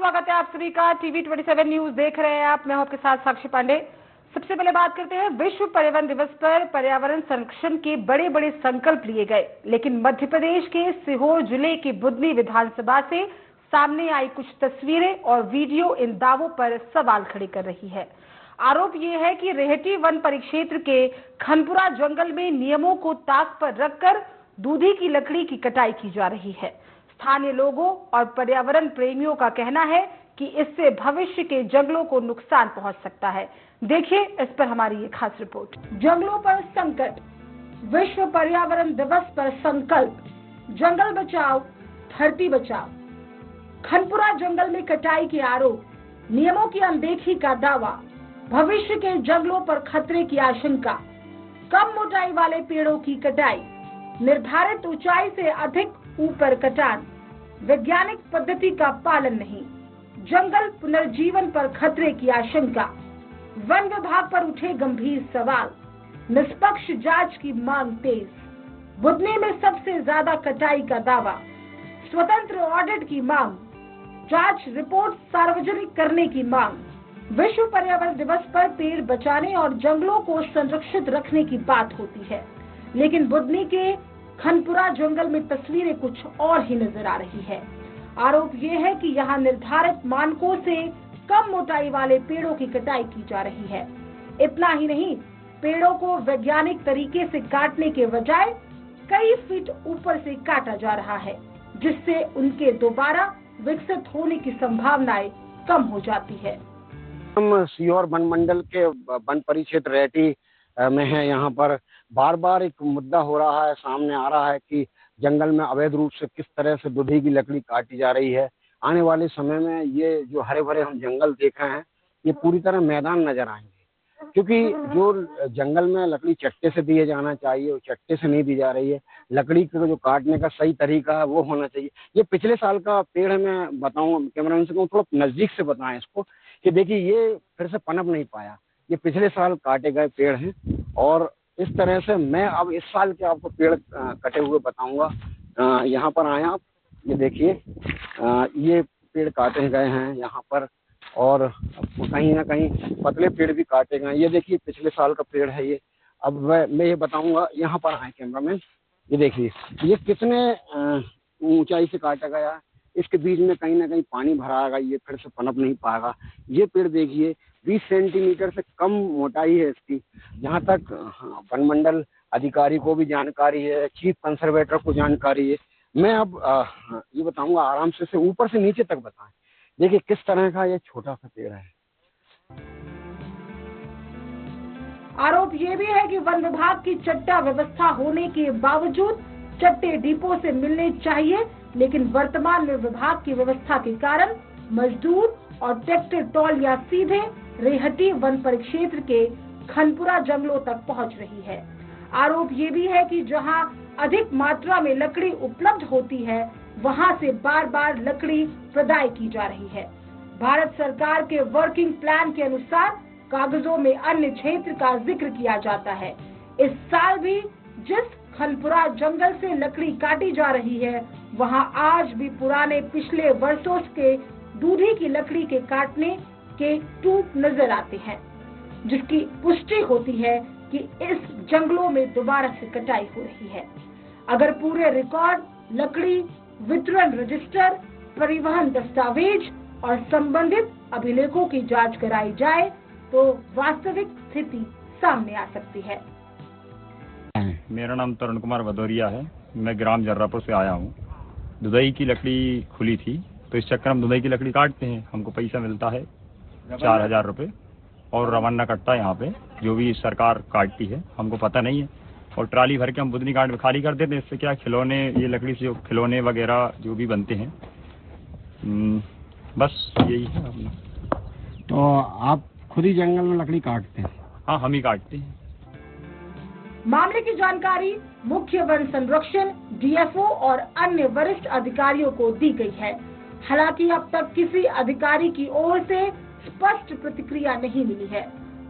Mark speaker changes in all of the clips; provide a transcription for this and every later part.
Speaker 1: स्वागत है आप सभी का। टीवी 27 न्यूज देख रहे हैं आप। मैं हूं आपके साथ साक्षी पांडे। सबसे पहले बात करते हैं, विश्व पर्यावरण दिवस पर पर्यावरण संरक्षण के बड़े बड़े संकल्प लिए गए, लेकिन मध्य प्रदेश के सीहोर जिले की बुधनी विधानसभा से सामने आई कुछ तस्वीरें और वीडियो इन दावों पर सवाल खड़े कर रही है। आरोप ये है कि रेहटी वन परिक्षेत्र के खनपुरा जंगल में नियमों को ताक पर रखकर दूधी की लकड़ी की कटाई की जा रही है। स्थानीय लोगों और पर्यावरण प्रेमियों का कहना है कि इससे भविष्य के जंगलों को नुकसान पहुंच सकता है। देखिए इस पर हमारी ये खास रिपोर्ट। जंगलों पर संकट, विश्व पर्यावरण दिवस पर संकल्प, जंगल बचाओ धरती बचाओ। खनपुरा जंगल में कटाई के आरोप, नियमों की अनदेखी का दावा, भविष्य के जंगलों पर खतरे की आशंका, कम मोटाई वाले पेड़ों की कटाई, निर्धारित ऊंचाई से अधिक ऊपर कटान, वैज्ञानिक पद्धति का पालन नहीं, जंगल पुनर्जीवन पर खतरे की आशंका, वन विभाग पर उठे गंभीर सवाल, निष्पक्ष जांच की मांग तेज, बुधनी में सबसे ज्यादा कटाई का दावा, स्वतंत्र ऑडिट की मांग, जांच रिपोर्ट सार्वजनिक करने की मांग। विश्व पर्यावरण दिवस पर पेड़ बचाने और जंगलों को संरक्षित रखने की बात होती है, लेकिन बुधनी के खनपुरा जंगल में तस्वीरें कुछ और ही नजर आ रही है। आरोप ये है कि यहाँ निर्धारित मानकों से कम मोटाई वाले पेड़ों की कटाई की जा रही है। इतना ही नहीं, पेड़ों को वैज्ञानिक तरीके से काटने के बजाय कई फीट ऊपर से काटा जा रहा है, जिससे उनके दोबारा विकसित होने की संभावनाएं कम हो जाती है।
Speaker 2: हम सीहोर वन मंडल के वन परिक्षेत्र रेहटी में है। यहाँ पर बार बार एक मुद्दा हो रहा है, सामने आ रहा है कि जंगल में अवैध रूप से किस तरह से दूधी की लकड़ी काटी जा रही है। आने वाले समय में ये जो हरे भरे हम जंगल देख रहे हैं, ये पूरी तरह मैदान नजर आएंगे, क्योंकि जो जंगल में लकड़ी चट्टे से दिए जाना चाहिए वो चट्टे से नहीं दी जा रही है। लकड़ी को जो काटने का सही तरीका है वो होना चाहिए। ये पिछले साल का पेड़ है, मैं बताऊँ कैमरामैन से कहूँ थोड़ा नजदीक से बताएं इसको कि देखिए ये फिर से पनप नहीं पाया। ये पिछले साल काटे गए पेड़ हैं और इस तरह से मैं अब इस साल के आपको पेड़ कटे हुए बताऊंगा। यहाँ पर आए आप, ये देखिए ये पेड़ काटे गए हैं यहाँ पर, और कहीं ना कहीं पतले पेड़ भी काटे गए। ये देखिए पिछले साल का पेड़ है ये। अब मैं ये बताऊंगा, यहाँ पर आए कैमरामैन, ये देखिए ये कितने ऊंचाई से काटा गया। इसके बीच में कहीं ना कहीं पानी भराएगा, ये फिर से पनप नहीं पाएगा। ये पेड़ देखिए 20 सेंटीमीटर से कम मोटाई है इसकी। जहाँ तक वन मंडल अधिकारी को भी जानकारी है, चीफ कंजर्वेटर को जानकारी है। मैं अब ये बताऊंगा आराम से ऊपर से नीचे तक बताएं। देखिए किस तरह का ये छोटा सा पेड़ है।
Speaker 1: आरोप ये भी है कि वन विभाग की चट्टा व्यवस्था होने के बावजूद चट्टे डिपो से मिलने चाहिए, लेकिन वर्तमान में विभाग की व्यवस्था के कारण मजदूर और ट्रैक्टर ट्रॉलियां सीधे रेहटी वन परिक्षेत्र के खनपुरा जंगलों तक पहुंच रही है। आरोप ये भी है कि जहां अधिक मात्रा में लकड़ी उपलब्ध होती है, वहां से बार बार लकड़ी प्रदाय की जा रही है। भारत सरकार के वर्किंग प्लान के अनुसार कागजों में अन्य क्षेत्र का जिक्र किया जाता है। इस साल भी जिस खनपुरा जंगल से लकड़ी काटी जा रही है, वहां आज भी पुराने पिछले वर्षों के दूधी की लकड़ी के काटने के टूट नजर आते हैं, जिसकी पुष्टि होती है कि इस जंगलों में दोबारा से कटाई हो रही है। अगर पूरे रिकॉर्ड, लकड़ी वितरण रजिस्टर, परिवहन दस्तावेज और संबंधित अभिलेखों की जांच कराई जाए तो वास्तविक स्थिति सामने आ सकती है।
Speaker 3: मेरा नाम तरुण कुमार भदौरिया है। मैं ग्राम जर्रापुर से आया हूँ। दुधई की लकड़ी खुली थी, तो इस चक्कर में दुधई की लकड़ी काटते हैं। हमको पैसा मिलता है 4000 रुपये, और रवाना कटता है यहाँ पे, जो भी सरकार काटती है हमको पता नहीं है। और ट्राली भर के हम बुधनी घाट में खाली कर देते हैं। इससे क्या खिलौने, ये लकड़ी से खिलौने वगैरह जो भी बनते हैं, बस यही है अपना।
Speaker 2: तो आप खुद ही जंगल में लकड़ी काटते हैं?
Speaker 3: हाँ, हम ही काटते हैं।
Speaker 1: मामले की जानकारी मुख्य वन संरक्षण, डीएफओ और अन्य वरिष्ठ अधिकारियों को दी गई है। हालांकि अब तक किसी अधिकारी की ओर से स्पष्ट प्रतिक्रिया नहीं मिली है।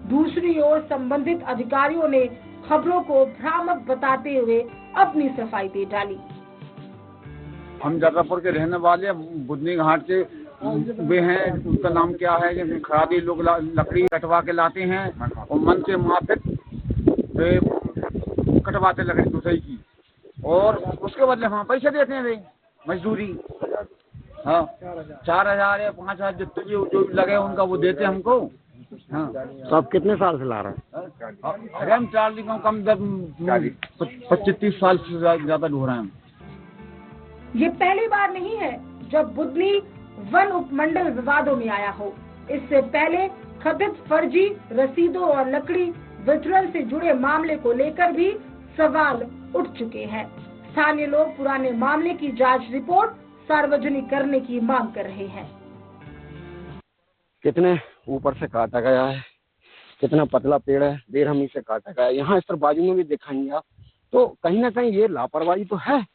Speaker 1: दूसरी ओर संबंधित अधिकारियों ने खबरों को भ्रामक बताते हुए अपनी सफाई दे डाली।
Speaker 4: हम जर्रापुर के रहने वाले, बुधनी घाट से वे हैं, उनका नाम क्या है, जैसे खरादी लोग लकड़ी कटवा के लाते हैं और मन से माफिक वे कटवाते लकड़ी दुधई की, और उसके बदले हम पैसे देते हैं वे मजदूरी। हाँ, 4,000 या 5,000 जितने जो लगे उनका वो देते हमको। हाँ,
Speaker 2: तो आप कितने साल से ला रहे हैं?
Speaker 4: अरे हम 4 कम 25-30 साल से ज्यादा ढो रहे हैं।
Speaker 1: ये पहली बार नहीं है जब बुदनी वन उपमंडल विवादों में आया हो। इससे पहले कथित फर्जी रसीदों और लकड़ी वितरण से जुड़े मामले को लेकर भी सवाल उठ चुके हैं। स्थानीय लोग पुराने मामले की जांच रिपोर्ट सार्वजनिक करने की मांग कर रहे हैं।
Speaker 2: कितने ऊपर से काटा गया है, कितना पतला पेड़ है, बेरहमी से काटा गया है। यहाँ इस तरफ बाजू में भी दिखाएंगे आप, तो कहीं ना कहीं ये लापरवाही तो है,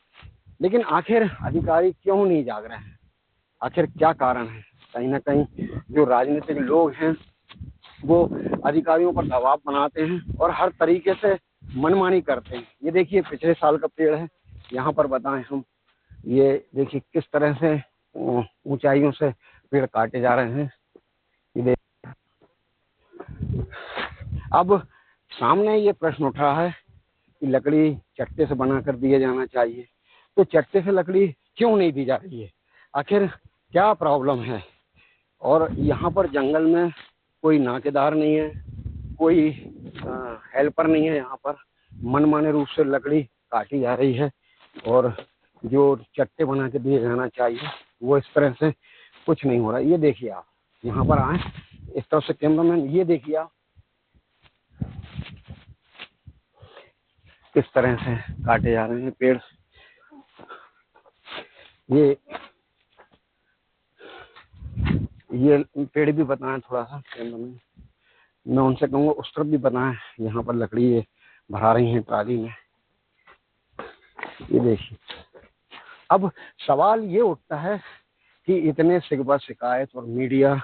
Speaker 2: लेकिन आखिर अधिकारी क्यों नहीं जाग रहे हैं? आखिर क्या कारण है? कहीं ना कहीं जो राजनीतिक लोग हैं वो अधिकारियों पर दबाव बनाते हैं और हर तरीके से मनमानी करते हैं। ये देखिए पिछले साल का पेड़ है, यहाँ पर बताएं हम, ये देखिए किस तरह से ऊंचाइयों से पेड़ काटे जा रहे हैं। ये देखिए, अब सामने ये प्रश्न उठ रहा है कि लकड़ी चट्टे से बनाकर दिया जाना चाहिए, तो चट्टे से लकड़ी क्यों नहीं दी जा रही है? आखिर क्या प्रॉब्लम है? और यहाँ पर जंगल में कोई नाकेदार नहीं है, कोई हेल्पर नहीं है। यहाँ पर मनमाने रूप से लकड़ी काटी जा रही है और जो चट्टे बना के दिए जाना चाहिए वो इस तरह से कुछ नहीं हो रहा है। ये देखिए आप यहाँ पर आए, इस तरफ से कैमरामैन, ये देखिए आप किस तरह से काटे जा रहे हैं पेड़। ये पेड़ भी बताएं थोड़ा सा कैमरामैन, मैं उनसे कहूँगा उस तरफ भी बताएं। यहाँ पर लकड़ी ये भरा रही हैं ट्राली में, ये देखिए। अब सवाल ये उठता है कि इतने शिकवा शिकायत और मीडिया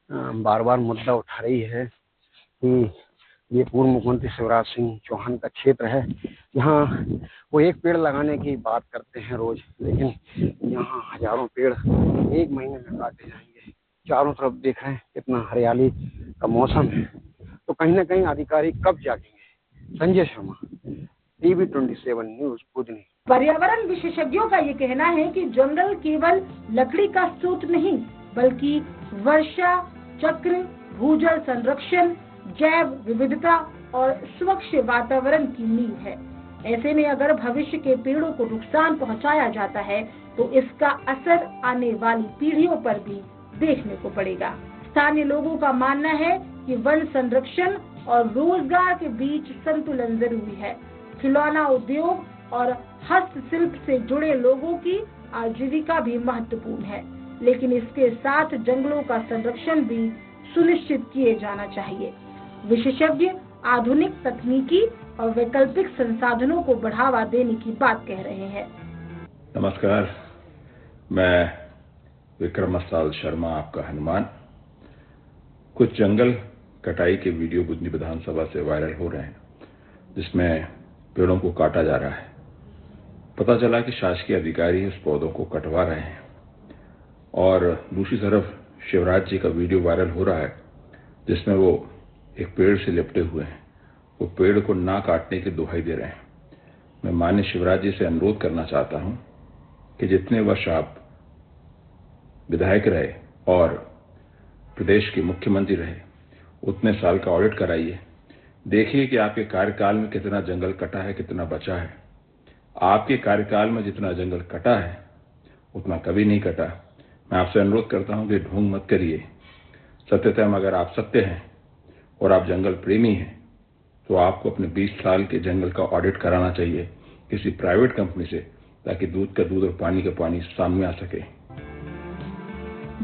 Speaker 2: बार बार मुद्दा उठा रही है कि ये पूर्व मुख्यमंत्री शिवराज सिंह चौहान का क्षेत्र है, यहाँ वो एक पेड़ लगाने की बात करते हैं रोज, लेकिन यहाँ हजारों पेड़ एक महीने में काटे जाएंगे। चारों तरफ देख रहे हैं कितना हरियाली का मौसम है, तो कहीं ना कहीं अधिकारी कब जागेंगे? Sanjay Sharma, TV 27 news, Budhni.
Speaker 1: पर्यावरण विशेषज्ञों का ये कहना है कि जंगल केवल लकड़ी का स्रोत नहीं, बल्कि वर्षा चक्र, भूजल संरक्षण, जैव विविधता और स्वच्छ वातावरण की नींव है। ऐसे में अगर भविष्य के पेड़ों को नुकसान पहुंचाया जाता है तो इसका असर आने वाली पीढ़ियों पर भी देखने को पड़ेगा। स्थानीय लोगों का मानना है कि वन संरक्षण और रोजगार के बीच संतुलन जरूरी है। खिलौना उद्योग और हस्तशिल्प से जुड़े लोगों की आजीविका भी महत्वपूर्ण है, लेकिन इसके साथ जंगलों का संरक्षण भी सुनिश्चित किए जाना चाहिए। विशेषज्ञ आधुनिक तकनीकी और वैकल्पिक संसाधनों को बढ़ावा देने की बात कह रहे हैं।
Speaker 5: नमस्कार, मैं विक्रम मसाल शर्मा, आपका हनुमान। कुछ जंगल कटाई के वीडियो बुदनी विधानसभा से वायरल हो रहे हैं, जिसमें पेड़ों को काटा जा रहा है। पता चला कि शासकीय अधिकारी उस पौधों को कटवा रहे हैं, और दूसरी तरफ शिवराज जी का वीडियो वायरल हो रहा है जिसमें वो एक पेड़ से लिपटे हुए हैं, वो पेड़ को ना काटने की दुहाई दे रहे हैं। मैं माननीय शिवराज जी से अनुरोध करना चाहता हूं कि जितने वर्ष आप विधायक रहे और प्रदेश के मुख्यमंत्री रहे, उतने साल का ऑडिट कराइए, देखिए कि आपके कार्यकाल में कितना जंगल कटा है, कितना बचा है। आपके कार्यकाल में जितना जंगल कटा है उतना कभी नहीं कटा। मैं आपसे अनुरोध करता हूं कि ढोंग मत करिए। सत्यतः अगर आप सत्य हैं और आप जंगल प्रेमी हैं तो आपको अपने 20 साल के जंगल का ऑडिट कराना चाहिए किसी प्राइवेट कंपनी से, ताकि दूध का दूध और पानी का पानी सामने आ सके।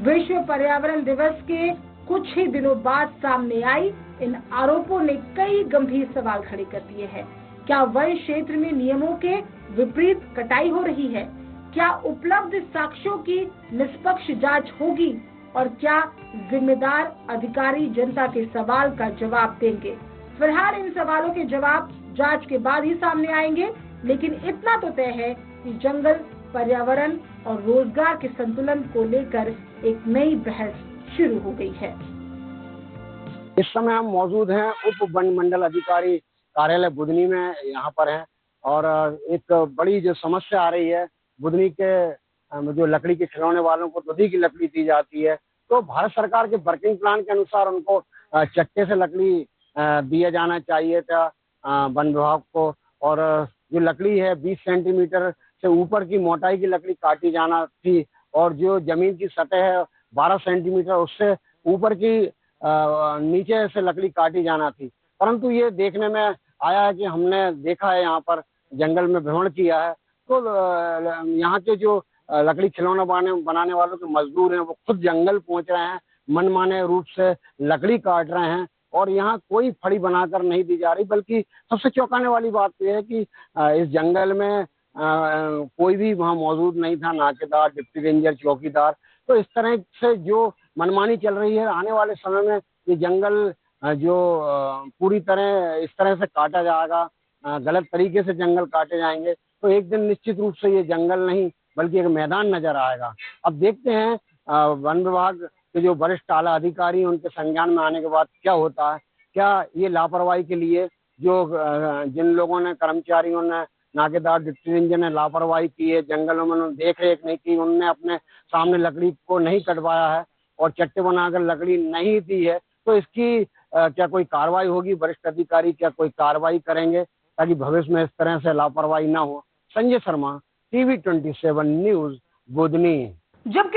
Speaker 1: विश्व पर्यावरण दिवस के कुछ ही दिनों बाद सामने आई इन आरोपों ने कई गंभीर सवाल खड़े कर दिए हैं। क्या वन क्षेत्र में नियमों के विपरीत कटाई हो रही है? क्या उपलब्ध साक्ष्यों की निष्पक्ष जांच होगी? और क्या जिम्मेदार अधिकारी जनता के सवाल का जवाब देंगे? फिलहाल इन सवालों के जवाब जांच के बाद ही सामने आएंगे, लेकिन इतना तो तय है कि जंगल पर्यावरण और रोजगार के संतुलन को लेकर एक नई बहस शुरू हो गई है।
Speaker 2: इस समय हम मौजूद हैं उप वन मंडल अधिकारी कार्यालय बुधनी में, यहाँ पर हैं। और एक बड़ी जो समस्या आ रही है, बुधनी के जो लकड़ी के खिलौने वालों को दुधी की लकड़ी दी जाती है, तो भारत सरकार के वर्किंग प्लान के अनुसार उनको चट्टे से लकड़ी दिया जाना चाहिए था वन विभाग को। और जो लकड़ी है 20 सेंटीमीटर से ऊपर की मोटाई की लकड़ी काटी जाना थी, और जो जमीन की सतह है 12 सेंटीमीटर उससे ऊपर की नीचे से लकड़ी काटी जाना थी। परंतु ये देखने में आया है कि हमने देखा है, यहाँ पर जंगल में भ्रमण किया है, तो यहाँ के जो लकड़ी खिलौना बनाने वालों के मजदूर हैं, वो खुद जंगल पहुंच रहे हैं, मनमाने रूप से लकड़ी काट रहे हैं, और यहाँ कोई फड़ी बनाकर नहीं दी जा रही। बल्कि सबसे चौंकाने वाली बात यह है कि इस जंगल में कोई भी वहाँ मौजूद नहीं था, नाकेदार, डिप्टी रेंजर, चौकीदार। तो इस तरह से जो मनमानी चल रही है, आने वाले समय में ये जंगल जो पूरी तरह इस तरह से काटा जाएगा, गलत तरीके से जंगल काटे जाएंगे, तो एक दिन निश्चित रूप से ये जंगल नहीं बल्कि एक मैदान नजर आएगा। अब देखते हैं वन विभाग के जो वरिष्ठ आला अधिकारी हैं, उनके संज्ञान में आने के बाद क्या होता है। क्या ये लापरवाही के लिए जो जिन लोगों ने, कर्मचारियों ने, नाकेदार, डिप्टी रेंजर ने लापरवाही की है, जंगलों में उन्होंने देख रेख नहीं की, उन्होंने अपने सामने लकड़ी को नहीं कटवाया है और चट्टे बनाकर लकड़ी नहीं दी है, तो इसकी क्या कोई कार्रवाई होगी? वरिष्ठ अधिकारी क्या कोई कार्रवाई करेंगे ताकि भविष्य में इस तरह से लापरवाही ना हो? Sanjay Sharma, TV 27 news, Budhni.
Speaker 1: जबकि